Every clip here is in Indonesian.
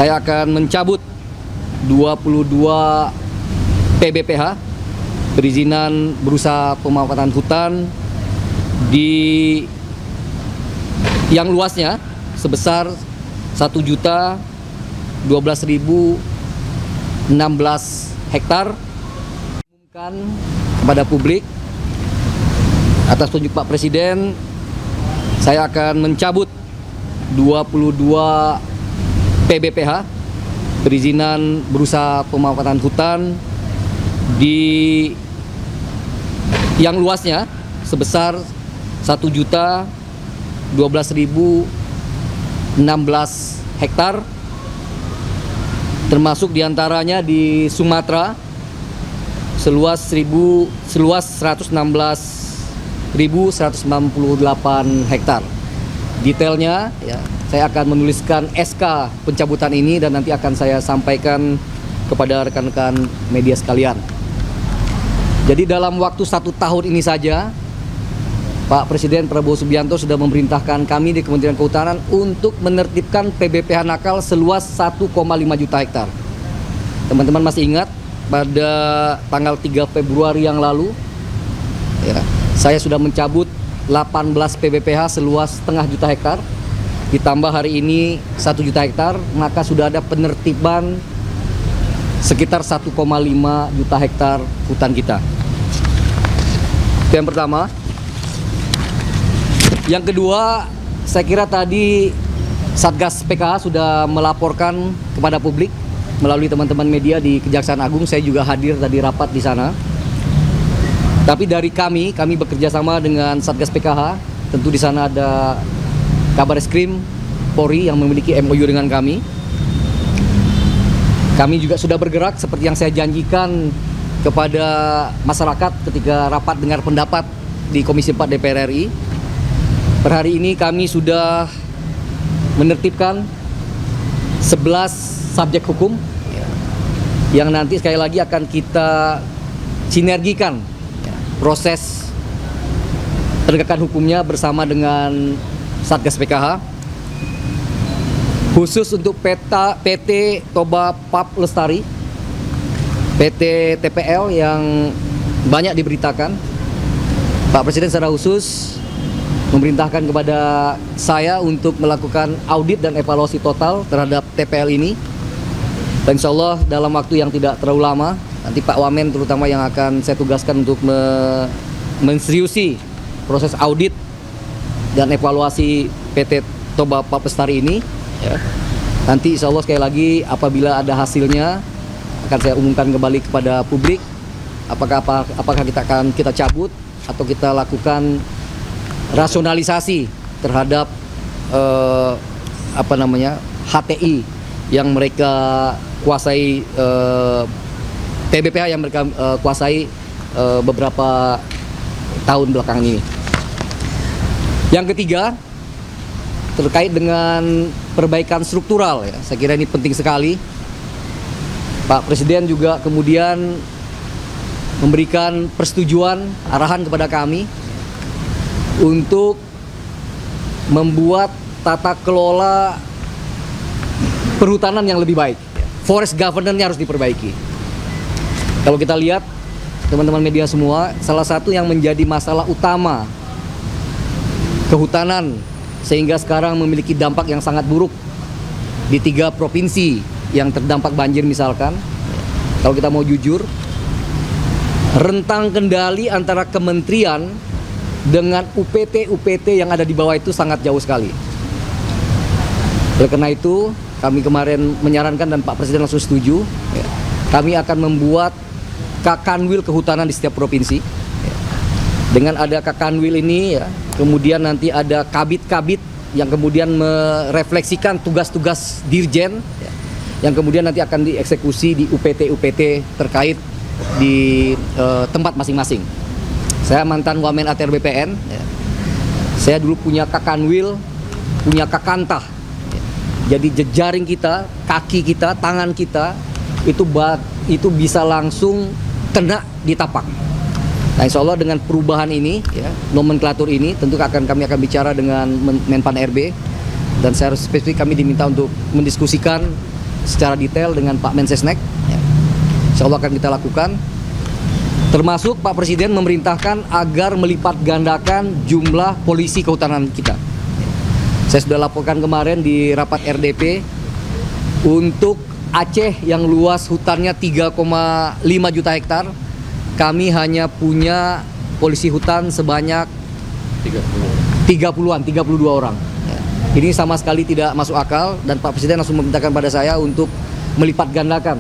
saya akan mencabut 22 PBPH, perizinan berusaha pemanfaatan hutan di yang luasnya sebesar 1.012.016 hektar. Umumkan kepada publik atas tunjuk Pak Presiden, saya akan mencabut 22 PBPH, perizinan berusaha pemanfaatan hutan di yang luasnya sebesar 1.012.016 hektar, termasuk diantaranya di Sumatera seluas 116.198 hektar. Detailnya ya, saya akan menuliskan SK pencabutan ini dan nanti akan saya sampaikan kepada rekan-rekan media sekalian. Jadi dalam waktu 1 tahun ini saja, Pak Presiden Prabowo Subianto sudah memerintahkan kami di Kementerian Kehutanan untuk menertibkan PBPH nakal seluas 1,5 juta hektar. Teman-teman masih ingat pada tanggal 3 Februari yang lalu, ya, saya sudah mencabut 18 PBPH seluas setengah juta hektar. Ditambah hari ini 1 juta hektar, maka sudah ada penertiban sekitar 1,5 juta hektar hutan kita. Itu yang pertama. Yang kedua, saya kira tadi Satgas PKH sudah melaporkan kepada publik melalui teman-teman media di Kejaksaan Agung. Saya juga hadir tadi rapat di sana. Tapi dari kami bekerja sama dengan Satgas PKH. Tentu di sana ada Kabareskrim Polri yang memiliki MOU dengan kami. Kami juga sudah bergerak seperti yang saya janjikan kepada masyarakat ketika rapat dengar pendapat di Komisi 4 DPR RI. Per hari ini kami sudah menertibkan 11 subjek hukum yang nanti sekali lagi akan kita sinergikan proses penegakan hukumnya bersama dengan Satgas PKH. Khusus untuk PT Toba Pap Lestari, PT TPL yang banyak diberitakan, Pak Presiden secara khusus memerintahkan kepada saya untuk melakukan audit dan evaluasi total terhadap TPL ini. Dan insya Allah dalam waktu yang tidak terlalu lama, nanti Pak Wamen terutama yang akan saya tugaskan untuk menseriusi proses audit dan evaluasi PT Toba Pap Lestari ini. Ya. Nanti insya Allah sekali lagi apabila ada hasilnya akan saya umumkan kembali kepada publik. Apakah kita cabut atau kita lakukan rasionalisasi terhadap HTI yang mereka kuasai, PBPH yang mereka kuasai beberapa tahun belakangan ini. Yang ketiga, terkait dengan perbaikan struktural, ya, saya kira ini penting sekali. Pak Presiden juga kemudian memberikan persetujuan arahan kepada kami untuk membuat tata kelola perhutanan yang lebih baik. Forest governance-nya harus diperbaiki. Kalau kita lihat, teman-teman media semua, salah satu yang menjadi masalah utama kehutanan sehingga sekarang memiliki dampak yang sangat buruk di 3 provinsi yang terdampak banjir misalkan, kalau kita mau jujur, rentang kendali antara kementerian dengan UPT yang ada di bawah itu sangat jauh sekali. Oleh karena itu, kami kemarin menyarankan dan Pak Presiden langsung setuju, ya, kami akan membuat Kakanwil kehutanan di setiap provinsi. Ya. Dengan ada Kakanwil ini, ya, kemudian nanti ada kabit-kabit yang kemudian merefleksikan tugas-tugas dirjen, ya, yang kemudian nanti akan dieksekusi di UPT terkait di tempat masing-masing. Saya mantan Wamen ATR BPN, ya. Saya dulu punya Kakanwil, punya Kakantah, ya. Jadi jejaring kita, kaki kita, tangan kita itu bisa langsung kena di tapak. Nah, insya Allah dengan perubahan ini, ya, nomenklatur ini, tentu kami akan bicara dengan Menpan RB, dan secara spesifik kami diminta untuk mendiskusikan secara detail dengan Pak Mensesnek. Insya Allah akan kita lakukan. Termasuk Pak Presiden memerintahkan agar melipat gandakan jumlah polisi kehutanan kita. Saya sudah laporkan kemarin di rapat RDP untuk Aceh yang luas hutannya 3,5 juta hektar. Kami hanya punya polisi hutan sebanyak 32 orang. Ini sama sekali tidak masuk akal dan Pak Presiden langsung memerintahkan pada saya untuk melipat gandakan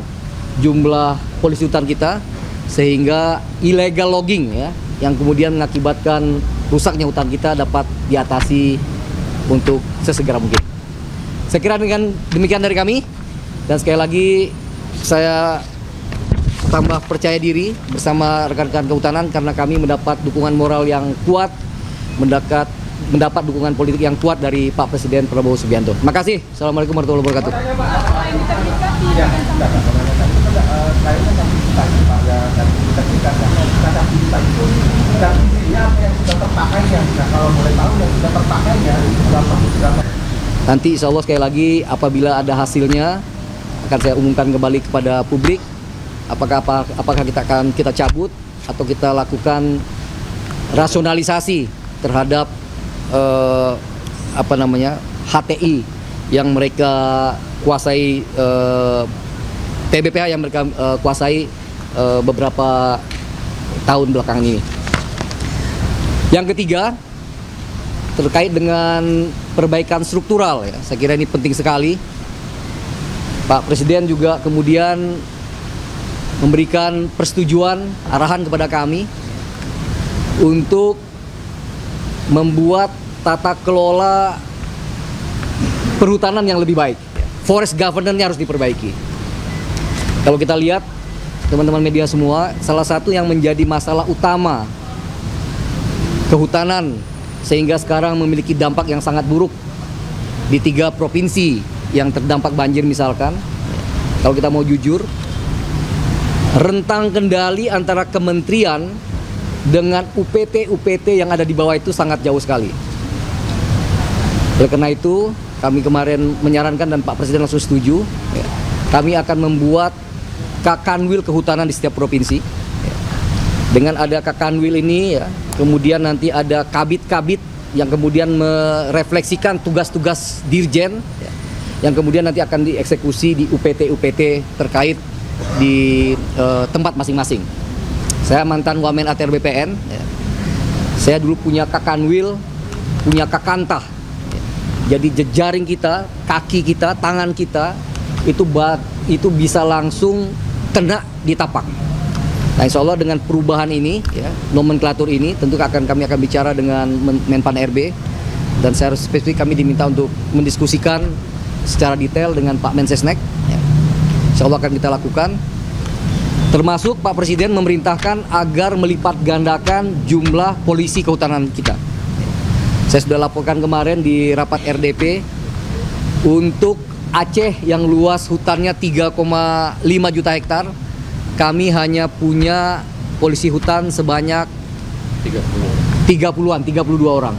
jumlah polisi hutan kita sehingga illegal logging yang kemudian mengakibatkan rusaknya hutan kita dapat diatasi untuk sesegera mungkin. Saya kira dengan demikian dari kami dan sekali lagi saya tambah percaya diri bersama rekan-rekan kehutanan karena kami mendapat dukungan moral yang kuat, mendapat dukungan politik yang kuat dari Pak Presiden Prabowo Subianto. Terima kasih. Assalamualaikum warahmatullahi wabarakatuh. Nanti insya Allah sekali lagi apabila ada hasilnya akan saya umumkan kembali kepada publik. Apakah kita cabut atau kita lakukan rasionalisasi terhadap HTI yang mereka kuasai, TBPH yang mereka kuasai beberapa tahun belakangan ini. Yang ketiga terkait dengan perbaikan struktural saya kira ini penting sekali. Pak Presiden juga kemudian memberikan persetujuan arahan kepada kami untuk membuat tata kelola perhutanan yang lebih baik. Forest governance-nya harus diperbaiki. Kalau kita lihat teman-teman media semua, salah satu yang menjadi masalah utama kehutanan sehingga sekarang memiliki dampak yang sangat buruk di 3 provinsi yang terdampak banjir misalkan. Kalau kita mau jujur, rentang kendali antara kementerian dengan UPT yang ada di bawah itu sangat jauh sekali. Oleh karena itu, kami kemarin menyarankan dan Pak Presiden langsung setuju, kami akan membuat Kakanwil kehutanan di setiap provinsi. Dengan ada Kakanwil ini, kemudian nanti ada kabit-kabit yang kemudian merefleksikan tugas-tugas dirjen, yang kemudian nanti akan dieksekusi di UPT terkait di tempat masing-masing. Saya mantan Wamen ATR BPN. Saya dulu punya Kakanwil, punya Kakantah. Jadi jejaring kita, kaki kita, tangan kita itu bisa langsung kena di tapak. Nah, insya Allah dengan perubahan ini, nomenklatur ini, tentu kami akan bicara dengan Menpan RB dan secara spesifik kami diminta untuk mendiskusikan secara detail dengan Pak Mensesnek. Insya Allah akan kita lakukan. Termasuk Pak Presiden memerintahkan agar melipat gandakan jumlah polisi kehutanan kita. Saya sudah laporkan kemarin di rapat RDP untuk Aceh yang luas hutannya 3,5 juta hektar. Kami hanya punya polisi hutan sebanyak 32 orang.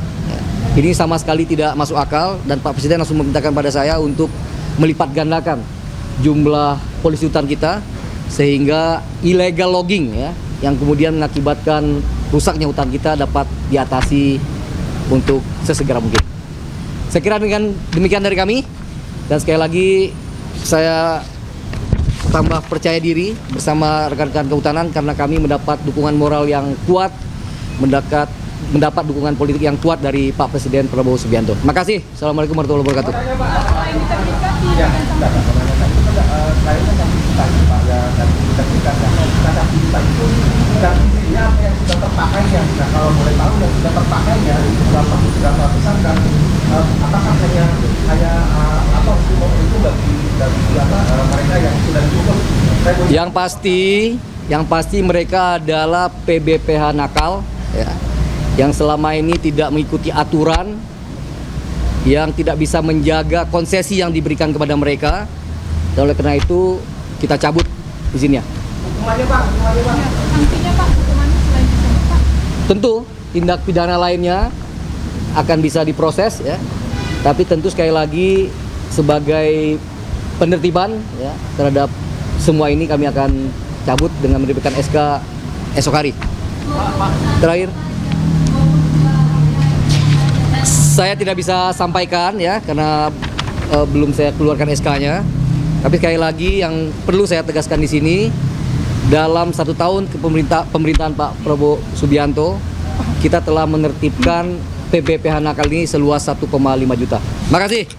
Ini sama sekali tidak masuk akal dan Pak Presiden langsung memerintahkan pada saya untuk melipat gandakan jumlah polisi hutan kita sehingga illegal logging yang kemudian mengakibatkan rusaknya hutan kita dapat diatasi untuk sesegera mungkin. Saya kira dengan demikian dari kami dan sekali lagi saya tambah percaya diri bersama rekan-rekan kehutanan karena kami mendapat dukungan moral yang kuat, mendapat dukungan politik yang kuat dari Pak Presiden Prabowo Subianto. Terima kasih. Assalamualaikum warahmatullahi wabarakatuh. Yang pasti mereka adalah PBPH nakal, yang selama ini tidak mengikuti aturan, yang tidak bisa menjaga konsesi yang diberikan kepada mereka. Dan oleh karena itu kita cabut izinnya. Hukumannya Pak, sanksinya Pak, hukumannya selain itu Pak? Tentu tindak pidana lainnya akan bisa diproses tapi tentu sekali lagi sebagai penertiban ya terhadap semua ini kami akan cabut dengan menerbitkan SK esok hari. Terakhir, saya tidak bisa sampaikan ya karena belum saya keluarkan SK-nya. Tapi sekali lagi yang perlu saya tegaskan di sini, dalam 1 tahun pemerintahan Pak Prabowo Subianto, kita telah menertibkan PBPH nakal ini seluas 1,5 juta. Makasih.